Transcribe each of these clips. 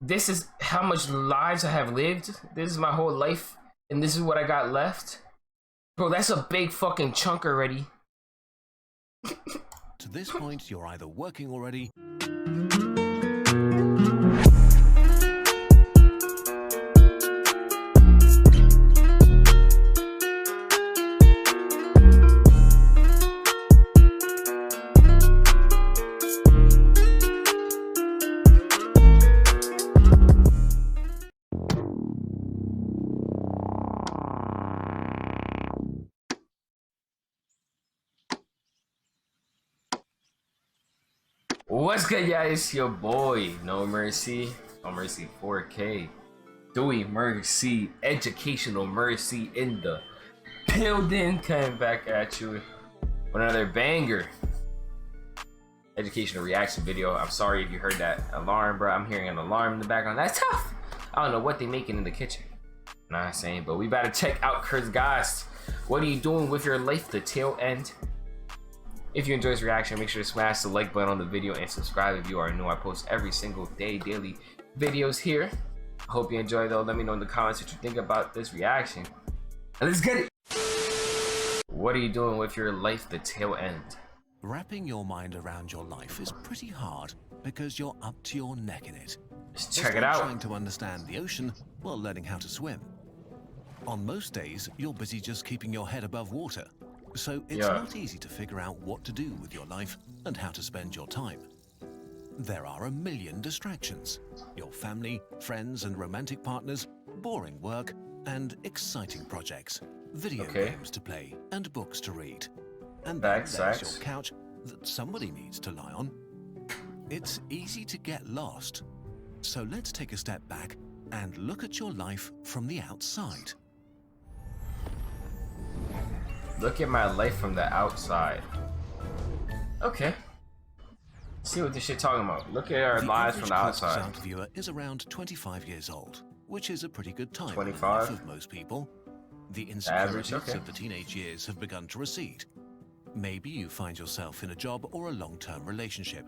This is how much lives I have lived. This is my whole life, and this is what I got left. Bro, that's a big fucking chunk already. To this point, you're either working already. What's good, guys? It's your boy, No Mercy 4K. Doing Mercy, educational mercy in the building. Coming back at you with another banger educational reaction video. I'm sorry if you heard that alarm, bro. I'm hearing an alarm in the background. That's tough. I don't know what they making in the kitchen. You know what I'm saying? But we better check out Kurt's guys. What are you doing with your life? The tail end. If you enjoy this reaction, make sure to smash the like button on the video and subscribe if you are new. I post every single day, daily videos here. I hope you enjoy though. Let me know in the comments what you think about this reaction. And let's get it. What are you doing with your life? The tail end. Wrapping your mind around your life is pretty hard because you're up to your neck in it. Let's check it out. Trying to understand the ocean while learning how to swim. On most days, you're busy just keeping your head above water. So it's not easy to figure out what to do with your life and how to spend your time. There are a million distractions. Your family, friends and romantic partners, boring work, and exciting projects, video games to play and books to read. And then there's your couch that somebody needs to lie on. It's easy to get lost. So let's take a step back and look at your life from the outside. Look at my life from the outside. Okay. Let's see what this shit talking about. Look at our lives from the outside. The viewer is around 25 years old, which is a pretty good time 25 of most people. The insecurities of the teenage years have begun to recede. Maybe you find yourself in a job or a long-term relationship.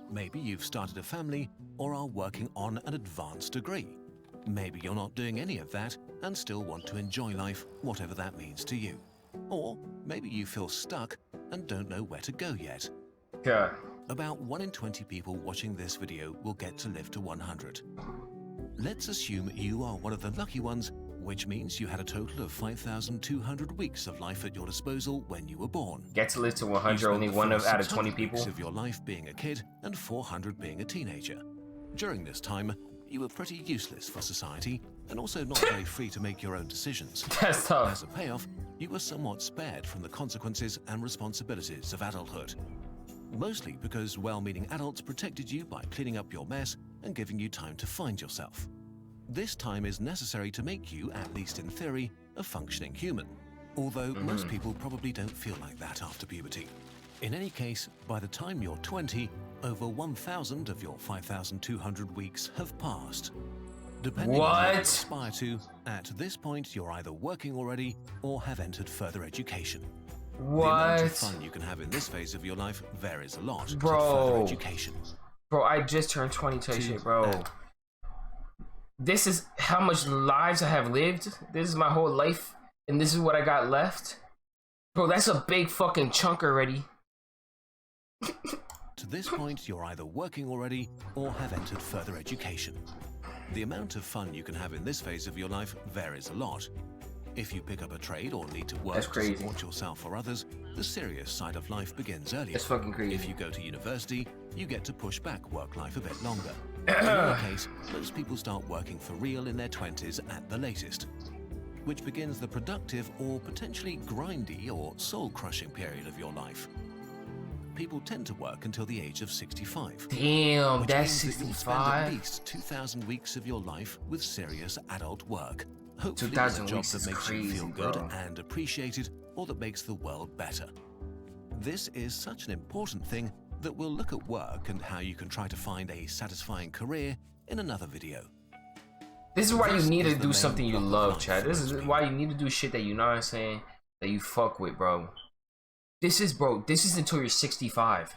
Maybe you've started a family or are working on an advanced degree. Maybe you're not doing any of that and still want to enjoy life, whatever that means to you. Or maybe you feel stuck and don't know where to go yet. Yeah. About 1 in 20 people watching this video will get to live to 100. Let's assume you are one of the lucky ones, which means you had a total of 5,200 weeks of life at your disposal when you were born. Get to live to 100, only one out of 20 people. Of your life being a kid and 400 being a teenager. During this time, you were pretty useless for society and also not very free to make your own decisions. That's tough. As a payoff, you were somewhat spared from the consequences and responsibilities of adulthood. Mostly because well-meaning adults protected you by cleaning up your mess and giving you time to find yourself. This time is necessary to make you, at least in theory, a functioning human. Although most people probably don't feel like that after puberty. In any case, by the time you're 20, over 1,000 of your 5,200 weeks have passed. Depending on what you aspire to, at this point you're either working already or have entered further education. The amount of fun you can have in this phase of your life varies a lot. Further education. Bro, I just turned 20 to shit, bro. This is how much lives I have lived. This is my whole life, and this is what I got left. Bro, that's a big fucking chunk already. To this point, you're either working already or have entered further education. The amount of fun you can have in this phase of your life varies a lot. If you pick up a trade or need to work to support yourself or others, the serious side of life begins earlier. That's fucking crazy. If you go to university, you get to push back work life a bit longer. In your case, most people start working for real in their 20s at the latest, which begins the productive or potentially grindy or soul-crushing period of your life. People tend to work until the age of 65. Damn, that's 65. You'll spend at least 2,000 weeks of your life with serious adult work. Hopefully, a job that makes you feel good and appreciated, or that makes the world better. This is such an important thing that we'll look at work and how you can try to find a satisfying career in another video. This is why you need to do something you love, Chad. This is why you need to do shit that you know what I'm saying, that you fuck with, bro. This is until you're 65.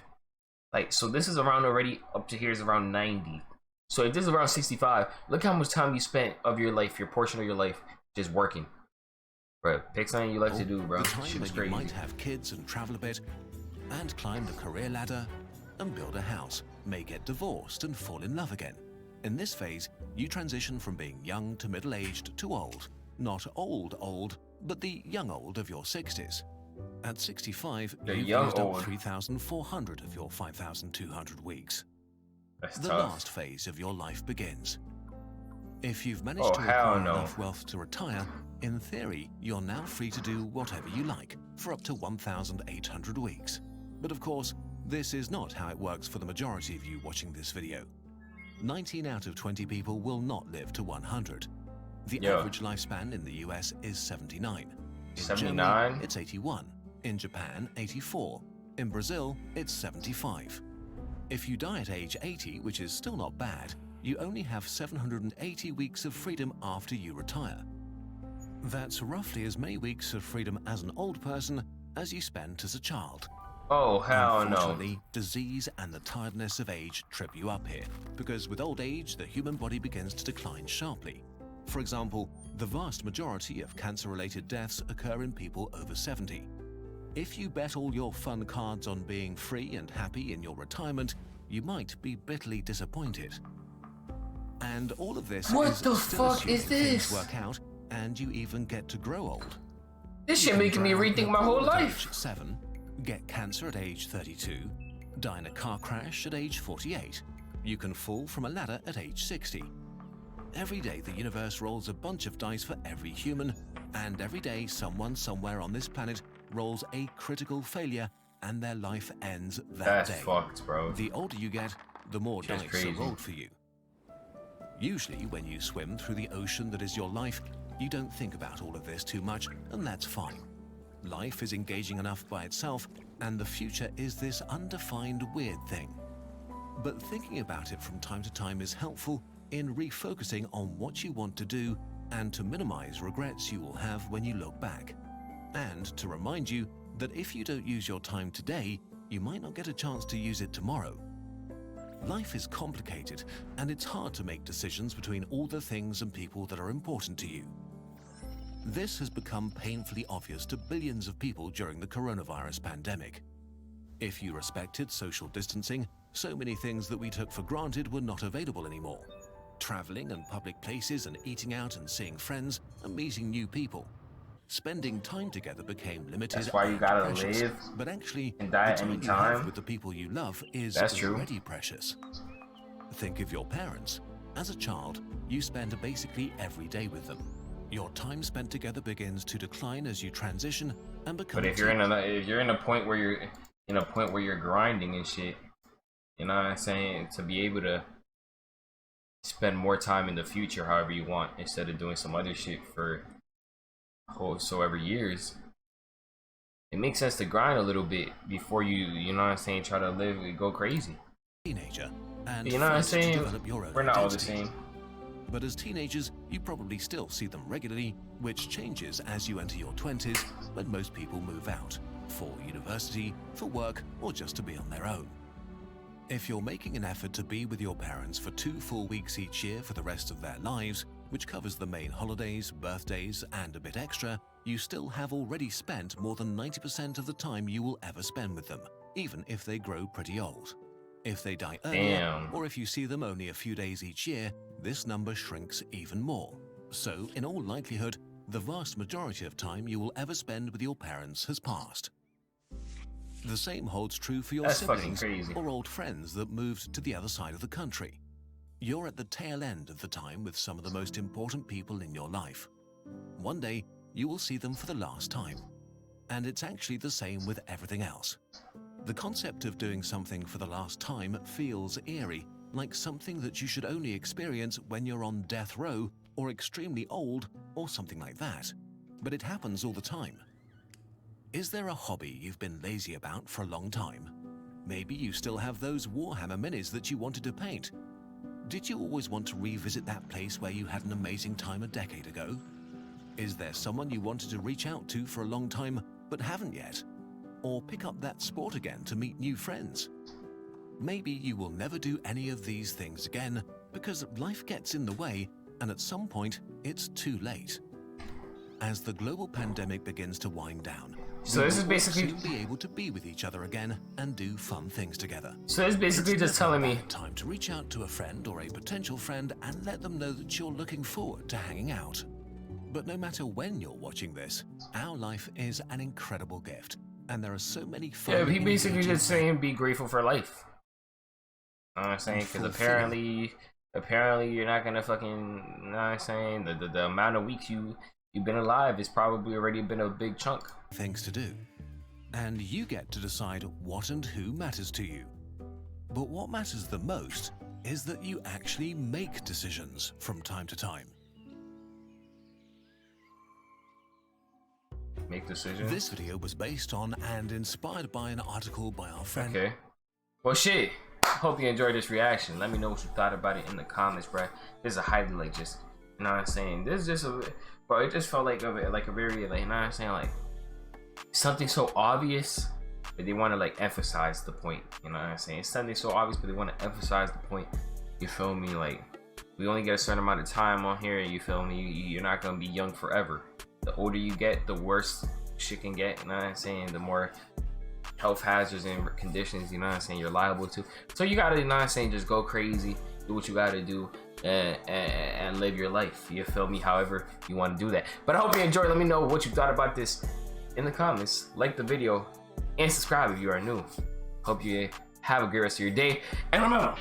Like, so this is around already, up to here is around 90. So if this is around 65, look how much time you spent of your life, your portion of your life, just working. Bro, pick something you like to do, bro. The time Shit's when crazy. you might have kids and travel a bit, and climb the career ladder, and build a house, may get divorced and fall in love again. In this phase, you transition from being young to middle-aged to old. Not old, but the young old of your 60s. At 65, you've used up 3,400 of your 5,200 weeks. That's The tough. last phase of your life begins. If you've managed to hell acquire no. enough wealth to retire, in theory, you're now free to do whatever you like for up to 1,800 weeks. But of course, this is not how it works for the majority of you watching this video. 19 out of 20 people will not live to 100. The average lifespan in the US is 79. In 79? Germany, it's 81. In Japan, 84. In Brazil, it's 75. If you die at age 80, which is still not bad, you only have 780 weeks of freedom after you retire. That's roughly as many weeks of freedom as an old person as you spent as a child. Oh, hell no. Unfortunately, disease and the tiredness of age trip you up here, because with old age, the human body begins to decline sharply. For example, the vast majority of cancer-related deaths occur in people over 70. If you bet all your fun cards on being free and happy in your retirement, you might be bitterly disappointed. And all of this What is the still fuck is assuming things this? work out and you even get to grow old. This You shit can making me drown in rethink a my whole pool at life. age 7, get cancer at age 32, die in a car crash at age 48. You can fall from a ladder at age 60. Every day the universe rolls a bunch of dice for every human, and every day someone somewhere on this planet rolls a critical failure and their life ends that That's day. fucked, bro. The older you get, the more Shit's dice crazy. are rolled for you. Usually when you swim through the ocean that is your life, you don't think about all of this too much, and that's fine. Life is engaging enough by itself, and the future is this undefined weird thing. But thinking about it from time to time is helpful in refocusing on what you want to do and to minimize regrets you will have when you look back. And to remind you that if you don't use your time today, you might not get a chance to use it tomorrow. Life is complicated, and it's hard to make decisions between all the things and people that are important to you. This has become painfully obvious to billions of people during the coronavirus pandemic. If you respected social distancing, so many things that we took for granted were not available anymore. Traveling and public places and eating out and seeing friends and meeting new people. Spending time together became limited. That's why you and gotta precious, live but actually, and die the at time any you have time. with the people you love is That's true. already precious. Think of your parents. As a child, you spend basically every day with them. Your time spent together begins to decline as you transition and become. But if you're in a point where you're grinding and shit, you know what I'm saying, to be able to spend more time in the future however you want instead of doing some other shit for so every years, it makes sense to grind a little bit before you know what I'm saying, try to live and go crazy. Teenager, and You know what I'm first to saying? develop your own We're not all the identity. same. But as teenagers, you probably still see them regularly, which changes as you enter your 20s, when most people move out for university, for work, or just to be on their own. If you're making an effort to be with your parents for 2 full weeks each year for the rest of their lives, which covers the main holidays, birthdays, and a bit extra, you still have already spent more than 90% of the time you will ever spend with them, even if they grow pretty old. If they die earlier, Damn. or if you see them only a few days each year, this number shrinks even more. So, in all likelihood, the vast majority of time you will ever spend with your parents has passed. The same holds true for your That's fucking siblings crazy. or old friends that moved to the other side of the country. You're at the tail end of the time with some of the most important people in your life. One day, you will see them for the last time. And it's actually the same with everything else. The concept of doing something for the last time feels eerie, like something that you should only experience when you're on death row or extremely old or something like that. But it happens all the time. Is there a hobby you've been lazy about for a long time? Maybe you still have those Warhammer minis that you wanted to paint. Did you always want to revisit that place where you had an amazing time a decade ago? Is there someone you wanted to reach out to for a long time but haven't yet? Or pick up that sport again to meet new friends? Maybe you will never do any of these things again, because life gets in the way, and at some point, it's too late. As the global pandemic begins to wind down, So this is basically soon be able to be with each other again and do fun things together. So it's basically It's just never telling a me bad time to reach out to a friend or a potential friend and let them know that you're looking forward to hanging out. But no matter when you're watching this, our life is an incredible gift, and there are so many fun. yeah, he basically engaging just saying be grateful for life. You know what I'm saying? Because apparently you're not gonna fucking, you know what I'm saying? The amount of weeks you've been alive is probably already been a big chunk. things to do. And you get to decide what and who matters to you. But what matters the most is that you actually make decisions from time to time. Make decisions. This video was based on and inspired by an article by our friend. Okay. Well, shit. Hope you enjoyed this reaction. Let me know what you thought about it in the comments, bro. This is a highly like just, you know what I'm saying? This is just a, bro. It just felt like a very like, you know what I'm saying, like something so obvious, but they want to like emphasize the point. You know what I'm saying? It's something so obvious, but they want to emphasize the point. You feel me? Like we only get a certain amount of time on here. You feel me? You're not gonna be young forever. The older you get, the worse shit can get. You know what I'm saying? The more health hazards and conditions, you know what I'm saying, you're liable to. So you gotta, you know what I'm saying, just go crazy, do what you gotta do, and live your life. You feel me? However you want to do that. But I hope you enjoyed. Let me know what you thought about this in the comments. Like the video and subscribe if you are new. Hope you have a great rest of your day. And remember,